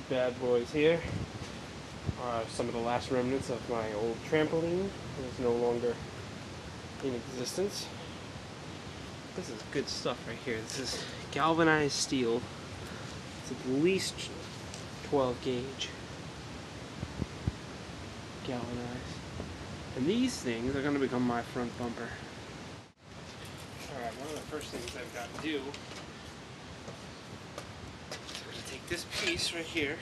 bad boys here are some of the last remnants of my old trampoline. It is no longer in existence. This is good stuff right here. This is galvanized steel. It's at least 12 gauge galvanized. And these things are going to become my front bumper. Alright, one of the first things I've got to do is to take this piece right here,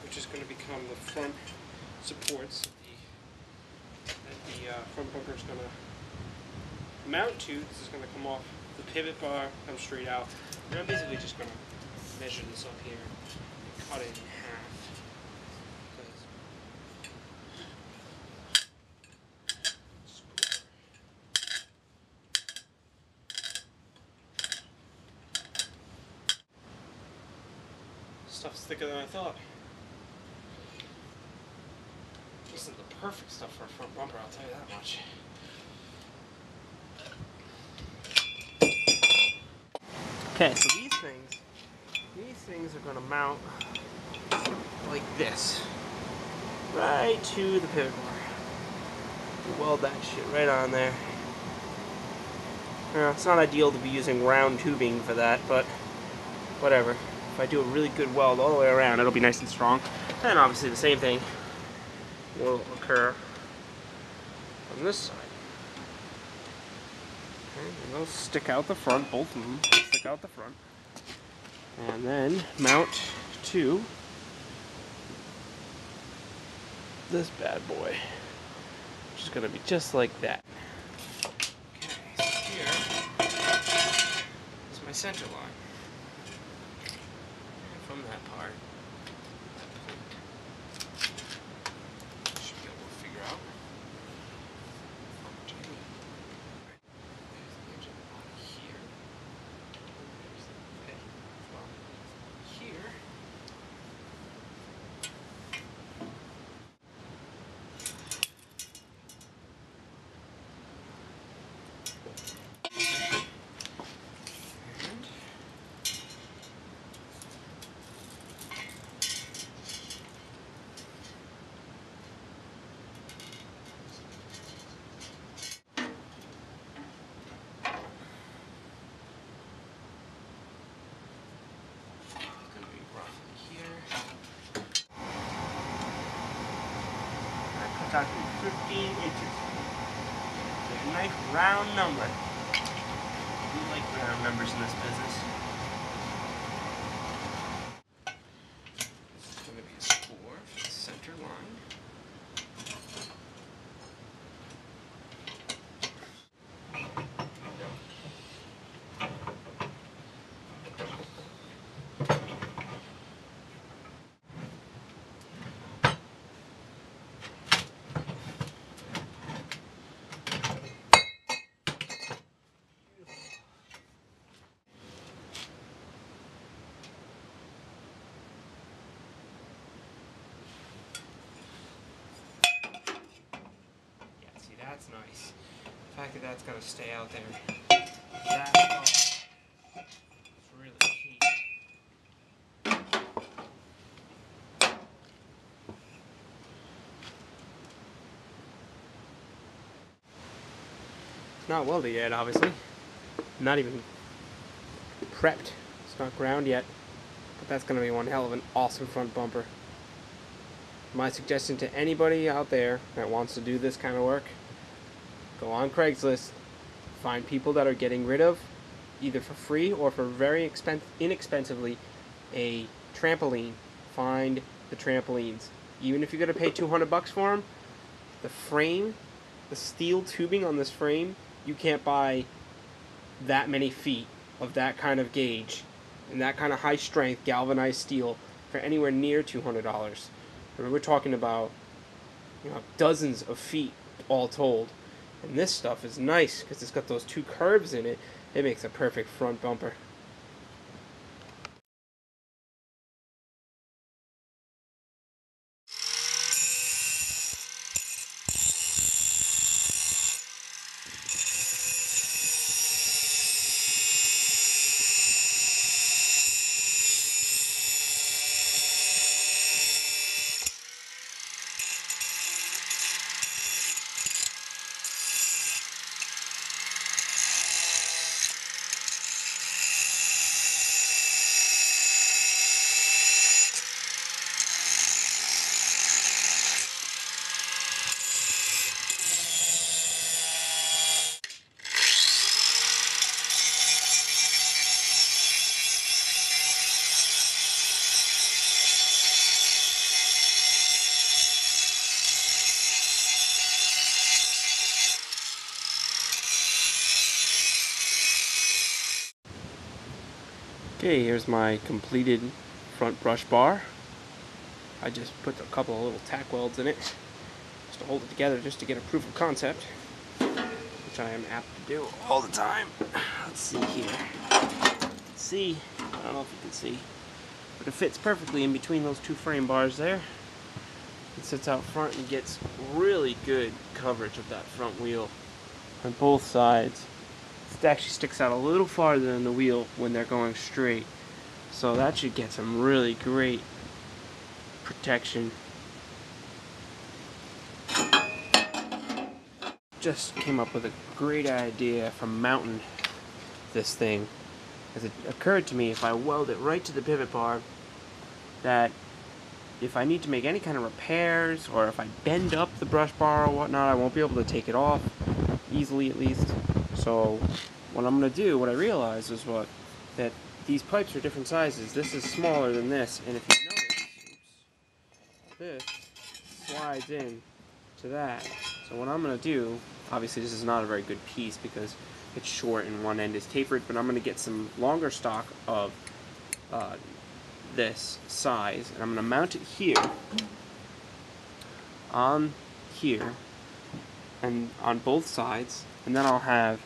which is going to become the front supports that the front bumper is going to mount to. This is going to come off the pivot bar, come straight out. And I'm basically just going to measure this up here and cut it in half. Stuff's thicker than I thought. This is the perfect stuff for a front bumper, I'll tell you that much. Okay, so these things are going to mount like this, right to the pivot bar. Weld that shit right on there. Now, it's not ideal to be using round tubing for that, but whatever. If I do a really good weld all the way around, it'll be nice and strong. And obviously the same thing will occur on this side. Okay, and they'll stick out the front, both of them stick out the front. And then mount to this bad boy, which is going to be just like that. Okay, so here is my center line. From that part, that point, I should be able to figure out how much I need. Right. There's the edge of the body here. There's the edge from here. Got 15 inches. A nice round number. We like round numbers in this business. This is going to be a score for the center line. That's nice. The fact that that's going to stay out there, that's really key. It's not welded yet, obviously. Not even prepped. It's not ground yet. But that's going to be one hell of an awesome front bumper. My suggestion to anybody out there that wants to do this kind of work, go on Craigslist, find people that are getting rid of, either for free or for very inexpensively, a trampoline. Find the trampolines. Even if you're going to pay $200 for them, the frame, the steel tubing on this frame, you can't buy that many feet of that kind of gauge and that kind of high strength galvanized steel for anywhere near $200. I mean, we're talking about, dozens of feet all told. And this stuff is nice because it's got those two curves in it. It makes a perfect front bumper. Okay, here's my completed front brush bar. I just put a couple of little tack welds in it just to hold it together, just to get a proof of concept, which I am apt to do all the time. Let's see here. See, I don't know if you can see, but it fits perfectly in between those two frame bars there. It sits out front and gets really good coverage of that front wheel on both sides. It actually sticks out a little farther than the wheel when they're going straight, so that should get some really great protection. Just came up with a great idea for mounting this thing, as it occurred to me, if I weld it right to the pivot bar, that if I need to make any kind of repairs, or if I bend up the brush bar or whatnot, I won't be able to take it off easily, at least. So what I'm going to do, what I realized is that these pipes are different sizes. This is smaller than this, and if you notice, this slides in to that. So what I'm going to do, obviously this is not a very good piece because it's short and one end is tapered, but I'm going to get some longer stock of this size, and I'm going to mount it here, on here, and on both sides, and then I'll have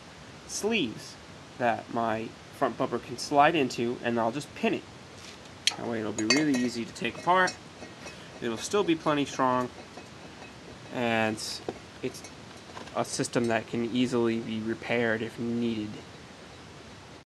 sleeves that my front bumper can slide into, and I'll just pin it. That way it'll be really easy to take apart. It'll still be plenty strong, and it's a system that can easily be repaired if needed.